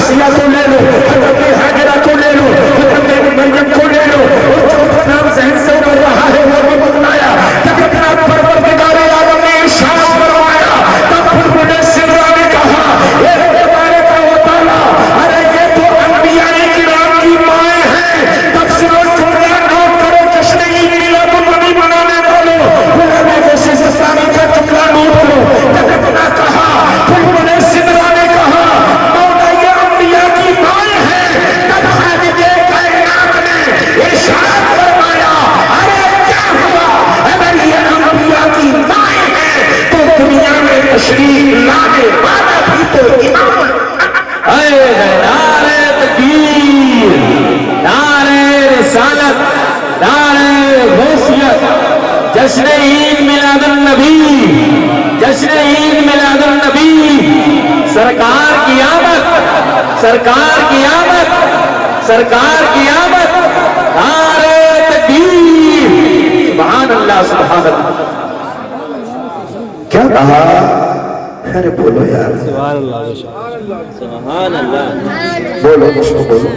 آسیہ کو لے لو، حضرت ہاجرہ کو لے لو، حضرت مریم کو لے لو، اور جو نام ذہن سے ابھر رہا ہے وہ بھی بتلایا کہ اپنا پروردگار عالم نے ارشاد فرمایا، تب بلبل سدرا نے کہا اے تبارک و تعالی، ارے یہ تو انبیاء کرام کی مائیں ہیں، تب سے وہ جملہ نوٹ کرو، جشن عید میلاد النبی منانے والوں، غلام غوث سستانی کا جملہ نوٹ کرو، جب اتنا کہا بلبل سدرا نے کہا مولا یہ انبیاء کی مائیں ہیں، تب خالق کائنات نے ارشاد فرمایا ارے کیا ہوا، اگر یہ انبیاء کی مائیں ہیں تو دنیا میں تشریف لانے والا بھی تو امام نعرہ تکبیر، نعرہ رسالت، نعرہ غوثیت، جشن عید میلاد النبی، جشن عید میلاد النبی، سرکار کی آمد، سرکار کی آمد، سرکار کی آمد، نعرہ تکبیر، سبحان اللہ سبحان اللہ۔ کیا کہا؟ ارے بولو یار، سبحان اللہ، سبحان اللہ، بولو اس کو بولو۔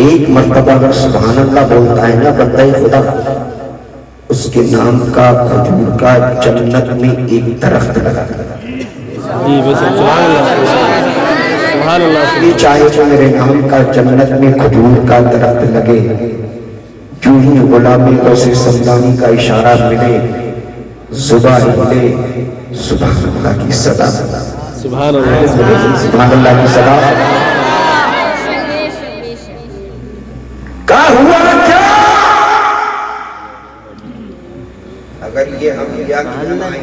ایک مرتبہ اگر سبحان اللہ بولتا ہے نا بندہ خدا، اس کے نام کا کھجور کا جنت میں ایک درخت لگا، جی بس سبحان اللہ، سبحان اللہ، یہ چاہے جو میرے نام کا جنت میں کھجور کا درخت لگے، جو ہی غلام غوث سمدانی کا اشارہ ملے، زبان ہلے، سبحان اللہ کی صدا، سبحان اللہ، سبحان اللہ کی صدا۔ کہا ہوا کیا؟ اگر یہ انبیاء کی مائیں،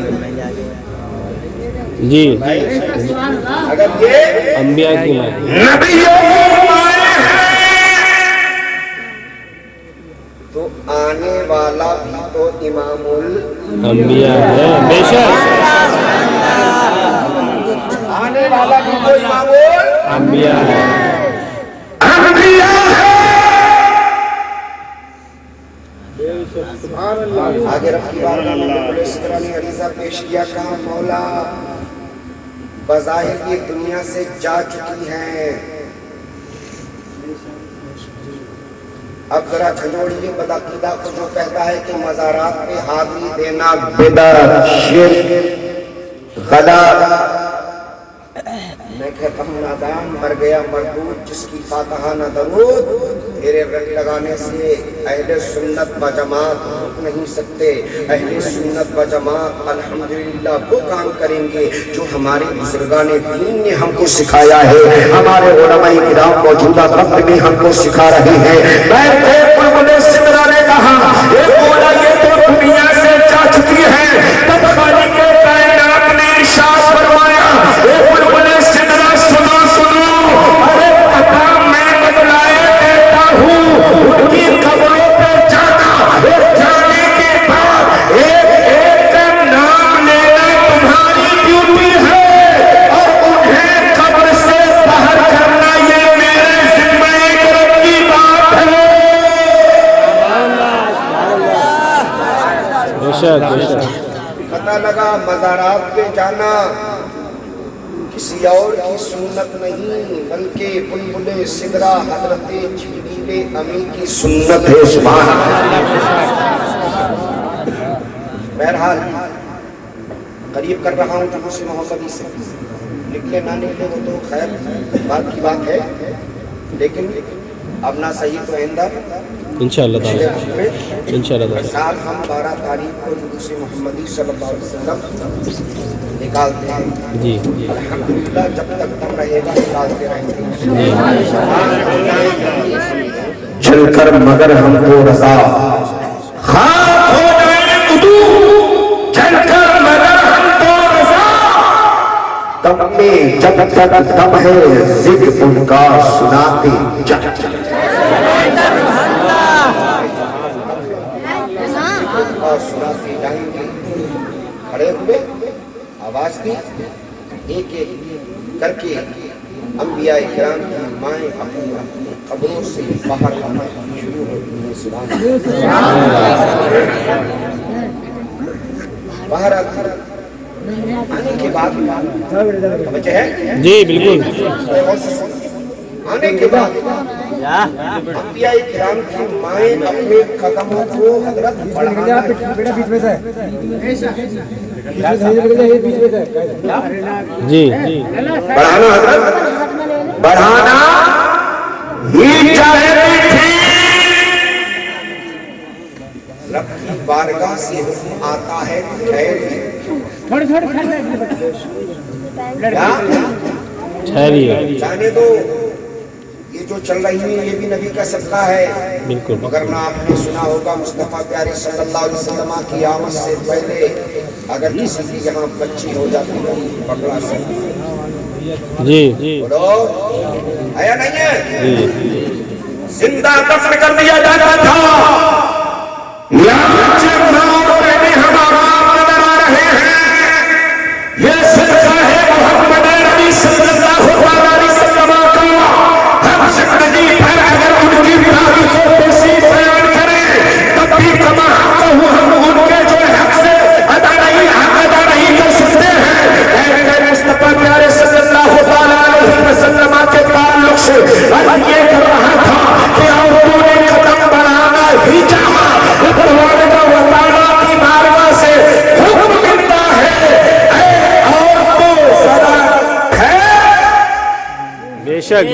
جی اگر یہ انبیاء کی مائیں، نبیوں کی مائیں ہیں تو آنے والا بھی تو امام انبیاء ہے، بے شک آنے والا بھی تو امام انبیاء ہے، انبیاء ہے۔ آگے رب کی بارگاہ میں بلبل سدرا نے عریضہ پیش کیا، کہا مولا بظاہر یہ دنیا سے جا چکی ہیں، اب ذرا جھنجھوڑیے بدعقیدہ کو جو کہتا ہے کہ مزارات پہ حاضری دینا بدعت، شرک، غلا۔ میں کہتا ہوں نادان مر گیا مردود جس کی فاتحہ نہ درود، میرے رٹ لگانے سے اہل سنت و جماعت رک نہیں سکتے۔ اہل سنت و جماعت الحمدللہ وہ کام کریں گے جو ہمارے بزرگان دین نے ہم کو سکھایا ہے، ہمارے علماء کرام موجودہ وقت میں ہم کو سکھا رہے ہیں۔ بلبل سدرا نے کہا اے مولا یہ تو دنیا سے جا چکی ہے، تب خالق کائنات نے ارشاد فرمایا اے بلبل سدرا سنو سنو، ارے پتہ میں بتلائے دیتا ہوں، ان کی قبروں پہ جانا اور جانے کے بعد ایک ایک کا نام لینا تمہاری ڈیوٹی ہے، اور انہیں قبر سے باہر کرنا یہ میرے ذمہ کرم کی بات ہے۔ بے شک بے شک، پتہ لگا مزارات پہ جانا کسی اور کی سنت نہیں بلکہ بلبل سدرا حضرت جبریل امی کی سنت ہے، سبحان اللہ۔ بہرحال قریب کر رہا ہوں جلوس محمدی سے، نکلے نہ نکلے وہ تو خیر بات کی بات ہے، لیکن اب نہ صحیح تو آئندہ انشاءاللہ تعالی، انشاءاللہ تعالی، سال ہم 12 تاریخ کو جلوس محمدی صلی اللہ علیہ وسلم نکالتے ہیں، جی الحمدللہ جب تک دم رہے گا نکالتے رہیں گے، چل کر مگر ہم کو رضا خاک ہو جائے قدو، چل کر مگر ہم کو رضا، دم میں جب تک دم ہے ذکر ان کا سناتے جا، سناتے جائیں گے۔ کھڑے ہوئے آواز دی، ایک ایک کر کے انبیاء کرام کی مائیں اپنی اپنی قبروں سے باہر آنا شروع ہوتی ہیں، سبحان اللہ، باہر آتی ہیں۔ آنے کے بعد بچے ہیں جی بالکل. آنے کے بعد انبیاء کرام کی مائیں اپنے قدموں کو حضرت جی بڑھانا حضرت بڑھانا ہی چاہتی تھی. رب کی بارگاہ سے حکم آتا ہے ٹھہریے. جانے دو، یہ جو چل رہی ہے یہ بھی نبی کا صدقہ ہے. بالکل. مگر نہ آپ نے سنا ہوگا مصطفیٰ پیارے صلی اللہ علیہ وسلم کی آمد سے پہلے اگر کسی کی یہاں بچی ہو جاتی تھی پکڑا سکتا. جی بولو آیا نہیں ہے؟ جی زندہ دفن کر دیا جاتا تھا. یہاں چکراؤں پہ بھی ہمارا نظر آ رہے ہیں. یہ صدقہ ہے محمد نبی صلی اللہ علیہ وسلم کا. ہم زندگی پر اگر ان کی تاریخوں کو سیدھ بیان کریں تب بھی کما ہم ان کے جو حق سے ادا نہیں کر سکتے ہیں. اے مصطفیٰ پیارے صلی اللہ علیہ وسلم کے تعلق سے یہ کر رہا تھا کہ عورتوں نے قدم بڑھانا ہی چاہا. کی بارگاہ سے حکم ملتا ہے اے عورتوں ذرا بے شک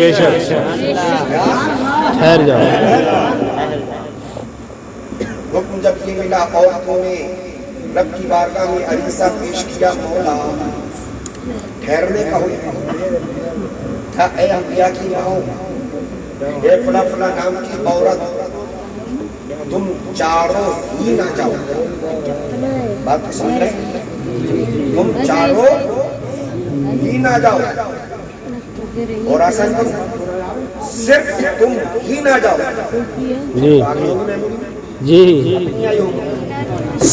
ٹھہر جاؤ. حکم جب یہ ملا عورتوں نے رب کی بارگاہ میں عریضہ پیش کیا. مولا ٹھہرنے کا حکم تھا اے انبیاء کی ماؤں، اے فلاں فلاں نام کی عورت تم چاروں ہی نہ جاؤ. بات سمجھ رہے؟ تم چاروں ہی نہ جاؤ. اور آسان کرو صرف تم ہی نہ جاؤ. جی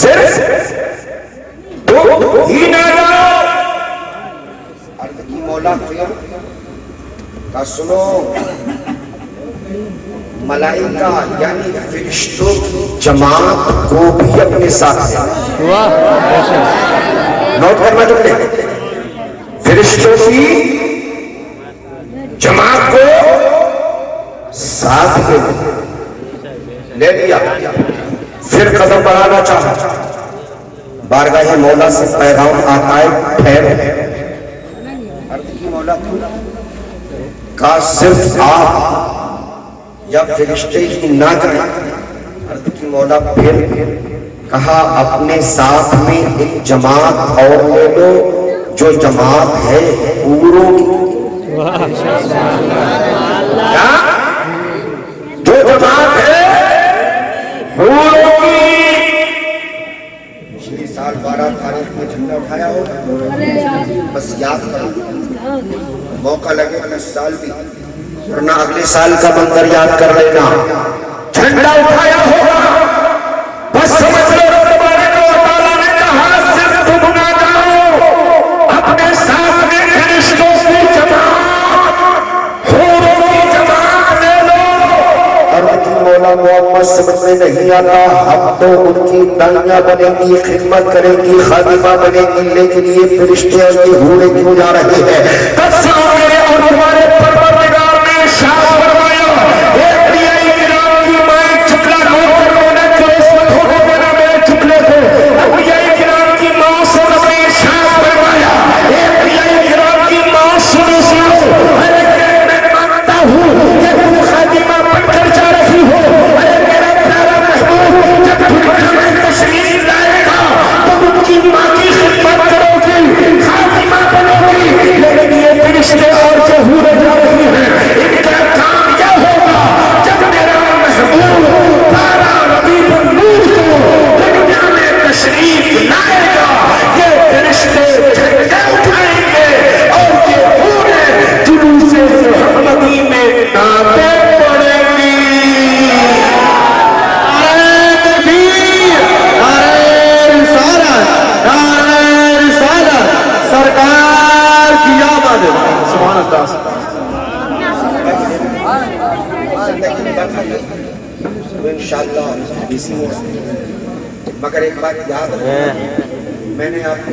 صرف تم ہی نہ جاؤ. عرض کی مولا پھر کا سنو، ملائکہ یعنی فرشتوں کی جماعت کو بھی اپنے ساتھ لے. نوٹ کرنا چاہتے ہیں، فرشتوں کی جماعت کو ساتھ لے لیا. پھر قدم بڑھانا چاہا. بارگاہ مولا سے پیغام آتا ہے ٹھہرو. عرض کی مولا کا صرف آپ یا فرشتے ہی نہ جائیں. عرض کی مولا پھر کہا اپنے ساتھ میں ایک جماعت اور لے لو جو جماعت ہے پوروں کی. کیا؟ جو جماعت ہے پوروں کی. 6 سال 12 تاریخ میں جھنڈا اٹھایا ہوگا، بس یاد کرو. موقع لگے 10 سال بھی، ورنہ اگلے سال کا منظر یاد کر لینا. جھنڈا اٹھایا ہوگا، بس سمجھ لو تبارک و تعالیٰ نے کہا صرف تم نہ جاؤ، اپنے ساتھ میں فرشتوں کی جماعت، حوروں کی جماعت لے لو. عرض کی مولا محمد سمجھ میں نہیں آتا. اب تو ان کی دائیاں بنے گی، خدمت کرے گی، خادمہ بنے گی، لیکن یہ فرشتے اور یہ حوریں کیوں جا رہے ہیں؟ تب سے میرے اور تمہارے پروردگار نے ارشاد فرمایا اے انبیاء کرام کی مائیں چکلا نوٹ کر لو نہ جو اس وقت ہو دینا میرے چکلے کو. انبیاء کرام کی ماں سے رب نے ارشاد فرمایا اے انبیاء کرام کی ماں سنو میں مانتا ہوں کہ تم خادمہ بن کر جا رہی ہو. ارے میرا پیارا محبوب جب دنیا میں تشریف لائے گا تو ان کی ماں کی خدمت کرو گی، خادمہ بنو گی. لیکن یہ فرشتے اور جو حوریں جا رہی ہیں ان کا کام کیا ہوگا؟ جب میرا محبوب پیارا ربیع النور کو دنیا میں تشریف لائے گا یہ فرشتے جھنڈے اٹھائیں گے اور یہ حوریں جلوس محمدی میں نعتیں پڑھیں گی. سرکار کی آمد. سبحان اللہ. انشاءاللہ اسی میں. مگر ایک بات یاد رکھنا، میں نے آپ کو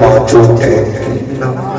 5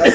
10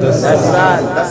10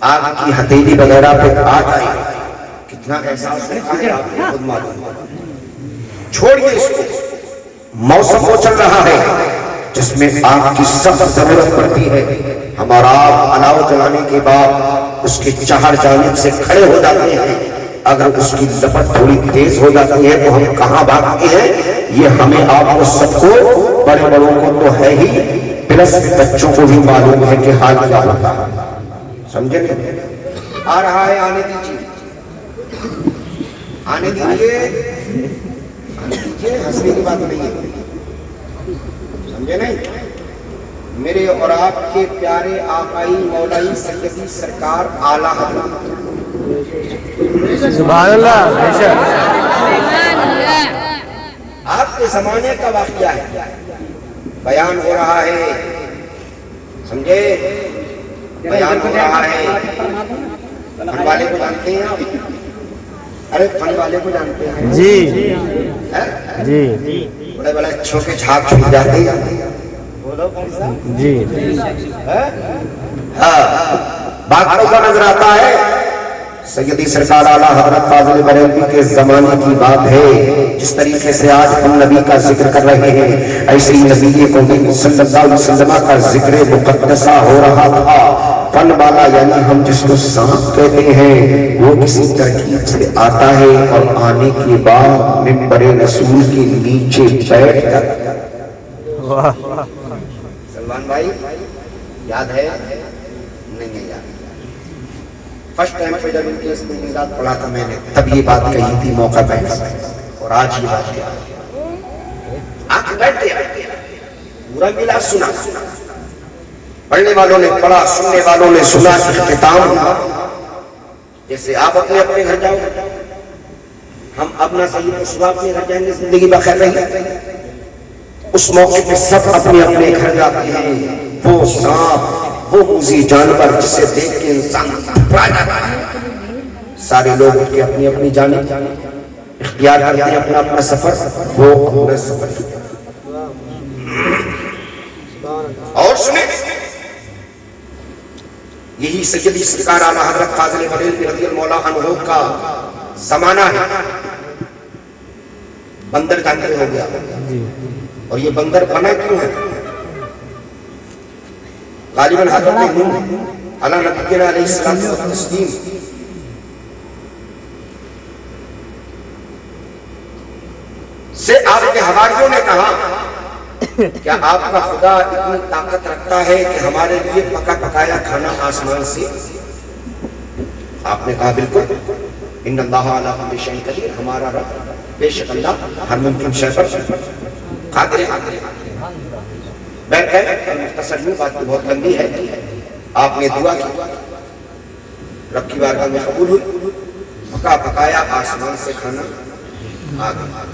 آگ کی ہتھیلی وغیرہ پہ آ جائے کتنا احساس ہوتا ہے آپ کو خود معلوم. چھوڑیے اس کو. موسم وہ چل رہا ہے جس میں آگ کی سخت ضرورت پڑتی ہے. ہمارا الاؤ جلانے کے بعد اس کے چہار جانب سے کھڑے ہو جاتے ہیں. اگر اس کی لپٹ تھوڑی تیز ہو جاتی ہے تو ہم کہاں بھاگتے ہیں. یہ ہمیں آپ کو سب کو بڑے بڑوں کو تو ہے ہی پلس بچوں کو بھی معلوم ہے کہ حال کیا ہوتا ہے. سمجھے نہیں؟ آ رہا ہے آنے دیجیے آنے دیجیے ہنسنے کی بات نہیں ہے. سمجھے نہیں؟ میرے اور آپ کے پیارے آقائی مولائی سیدی سرکار اعلیٰ حضرت سبحان اللہ بے شک. آپ کے زمانے کا واقعہ ہے بیان ہو رہا ہے. سمجھے؟ بیان ہو رہا ہے. فن والے کو جانتے ہیں آپ؟ ارے فن والے کو جانتے ہیں جی جی بڑے بڑے اچھوں کے جھاگ چھوٹ جاتے ہیں. جی ہاں باقیوں کا نظر آتا ہے. سیدی سرکار اعلیٰ حضرت فاضل بریلوی کے زمانے کی بات ہے. جس طریقے سے آج ہم نبی کا ذکر کر رہے ہیں ایسے ہی نبی کو صلی اللہ علیہ وسلم کا ذکر مقدسہ ہو رہا تھا. فن والا یعنی ہم جس کو سانپ کہتے ہیں وہ کسی ترکیب سے آتا ہے اور آنے کے بعد منبر رسول کے نیچے بیٹھ کر سلمان بھائی یاد ہے نہیں ہے یاد. فرسٹ ٹائم پہ جب ان کے اس میں میلاد پڑھا تھا میں نے تب یہ بات کہی تھی موقع پہ اور آج یہ بات آنکھ بیٹھتے پورا میلاد سنا. پڑھنے والوں نے پڑھا سننے والوں نے سنا. اختتام جیسے آپ اپنے اپنے گھر جاؤ ہم اپنا صحیح صبح اپنے گھر جائیں گے زندگی بخیر رہی. اس موقع پہ سب اپنے اپنے گھر جاتے ہیں. وہ سانپ وہ موذی جانور جسے دیکھ کے انسان گھبرا جاتا ہے. سارے لوگ کے اپنی اپنی جانب اختیار کرتے ہیں اپنا اپنا سفر. وہ اپنا سفر اور سنیں یہی سیدی سرکار اعلیٰ حضرت فاضل بریلوی رضی اللہ عنہ کا زمانہ ہے. بندر جانتے ہو گیا اور یہ بندر بنا کیوں ہے؟ غالباً حضرت نوح علیہ نبینا علیہ السلام سے آپ کے حواریوں نے کہا کیا آپ کا خدا اتنی طاقت رکھتا ہے کہ ہمارے لیے پکا پکایا کھانا آسمان سے؟ آپ نے کہا بالکل. ان اللہ علی کل شیء قدیر. ہمارا رب بے شک اللہ ہر ممکن شے پر قادر ہے. مختصر یوں بات بہت لمبی ہے. آپ نے دعا کی رب کی بارگاہ میں قبول ہوئی. پکا پکایا آسمان سے کھانا آ گیا.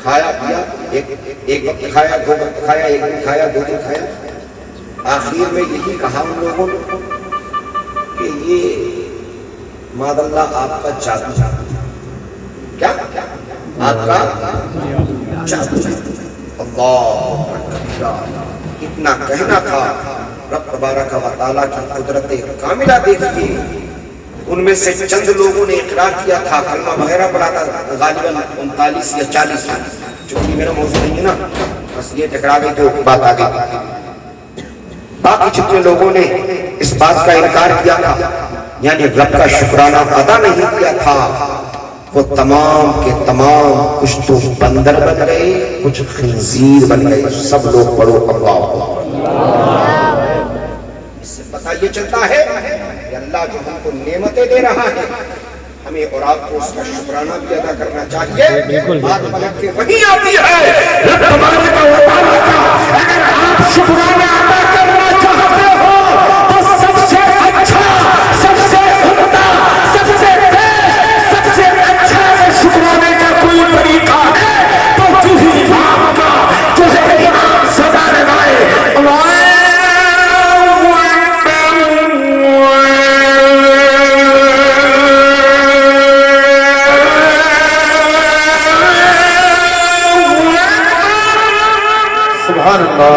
کھایا پیا ایک وقت کھایا دو وقت کھایا ایک دن کھایا دو دن کھایا. آخر میں یہی کہا ان لوگوں نے کہ یہ ماد اللہ آپ کا جادو کیا آپ کا جادو. اللہ اتنا کہنا تھا. رب تبارک و تعالیٰ کی قدرت کاملہ دیکھیے. ان میں سے چند لوگوں نے اقرار کیا تھا کلمہ وغیرہ پڑھا تھا غالباً 39 یا 40. چونکہ میرا موضوع نہیں ہے نا بس یہ ٹکرا گئی تو بات آ گئی. باقی جتنے لوگوں نے اس بات کا انکار کیا تھا یعنی رب کا شکرانہ ادا نہیں کیا تھا وہ تمام کے تمام کچھ تو بندر بن گئے کچھ خنزیر بن گئے. سب لوگ پڑھو اللہ. اس سے پتہ یہ چلتا ہے کہ اللہ جو ہم کو نعمتیں دے رہا ہے ہمیں اور آپ کو اس کا شکرانہ بھی ادا کرنا چاہیے. بات پلٹ کے وہی آتی ہے رب تبارک و تعالیٰ کا اگر آپ شکرانہ ادا کرنا چاہتے ہو تو سب سے اچھا سب سے عمدہ سب سے بہتر سب سے اچھا شکرانے کا کوئی طریقہ ہے تو تجھی آپ کا تجھے امام صدا لگائے سبحان اللہ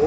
2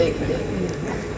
1।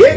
1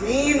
3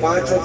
5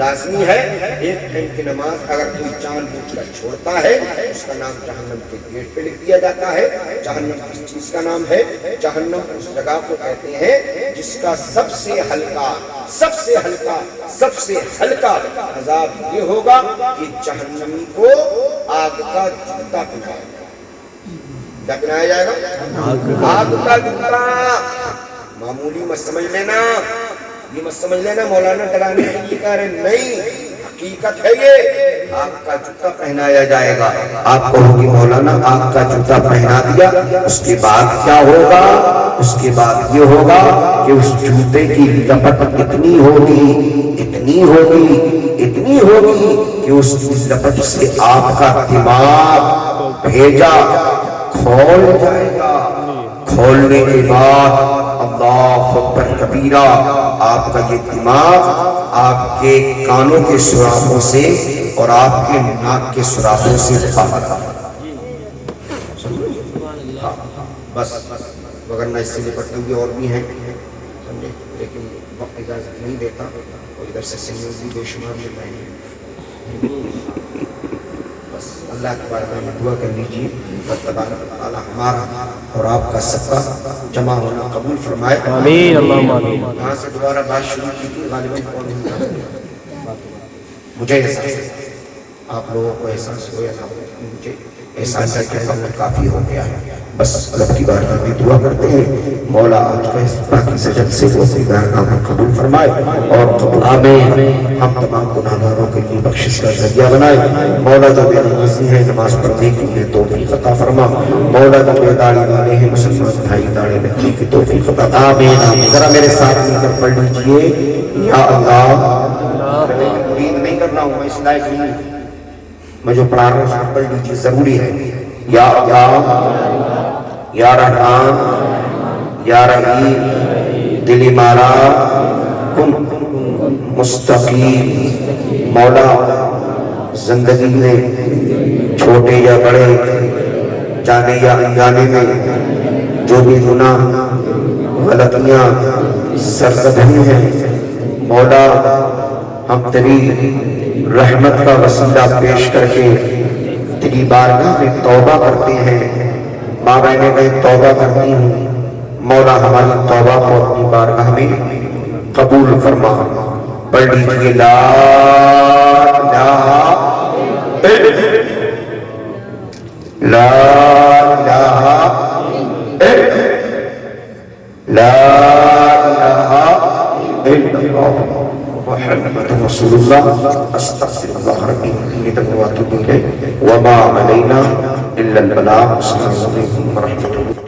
لازمی ہے ایک ٹائم کی نماز اگر کوئی جان بوجھ کر چھوڑتا ہے اس کا نام جہنم کے گیٹ پہ لکھ دیا جاتا ہے. جہنم کس چیز کا نام ہے؟ جہنم اس جگہ کو کہتے ہیں جس کا سب سے ہلکا عذاب یہ ہوگا کہ جہنمی کو آگ کا جوتا پہنایا جائے گا. کیا پہنایا جائے گا؟ آگ کا جوتا. معمولی مت سمجھ لینا، یہ مت سمجھ لینا مولانا ڈرانے کے لیے کہہ رہے، نہیں، حقیقت ہے یہ. آگ کا جوتا پہنایا جائے گا. آپ کہو گی مولانا آگ کا جوتا پہنا دیا، اس کے بعد کیا ہوگا؟ اس کے بعد یہ ہوگا کہ اس جوتے کی لپٹ اتنی ہوگی کہ اس لپٹ سے آپ کا دماغ بھیجا کھول جائے گا. کھولنے کے بعد اللہ اکبر کبیرہ آپ کا یہ دماغ آپ کے کانوں کے سوراخوں سے اور آپ کے ناک کے سوراخوں سے باہر آ. بس وگرنہ اس سے نپٹنے بھی اور بھی ہیں سمجھے، لیکن وقت اجازت نہیں دیتا اور ادھر سے سنگل بھی بے شمار مل رہے ہیں. بس اللہ کے بارے میں دعا کر لیجیے تبارک و تعالی ہمارا اور آپ کا سب کا جمع ہونا قبول فرمائے. آمین اللہم آمین. یہاں سے دوبارہ بات شروع کی تھی غالباً مجھے احساس، آپ لوگوں کو احساس ہو یا نہ ہو، مجھے احساس ہے کہ وقت کافی ہو گیا ہے. بس رب کی بارگاہ میں دعا کرتے ہیں مولا آج کا اس باقی سجد سے وہ اپنی بارگاہ میں قبول فرمائے اور قبول آمین. ہم تمام گناہگاروں کے لیے بخشش کا ذریعہ بنائے. مولا جو بے نمازی ہیں نماز پڑھنے کے لیے توفیق عطا فرما. مولا جو بے داڑھی والے ہیں مسلمان بھائی داڑھی رکھنے کی توفیق عطا فرما. آمین. ذرا میرے ساتھ مل کر پڑھ لیجیے یا اللہ. مرید نہیں کرنا ہوں میں، اس لائق نہیں، میں جو پڑھا رہا ہوں پڑھ لیجیے، ضروری ہے. یا اللہ یا رحمان یا رحیم دل مارا کن مستقیم. مولا زندگی میں چھوٹے یا بڑے جانے یا انجانے میں جو بھی گناہ غلطیاں سرزدہی ہیں مولا ہم تیری رحمت کا وسیلہ پیش کر کے تیری بارگاہ میں توبہ کرتے ہیں. ماں بہنیں میں توبہ کرتی ہوں مولا ہماری توبہ کو اپنی بارگاہ میں قبول فرما. پڑھ لیجیے لا الہ لا الہ الا اللہ محمد رسول اللہ. استغفر اللہ ربی واتوب الیہ وما علینا الا البلاغ. السلام علیکم ورحمۃ اللہ.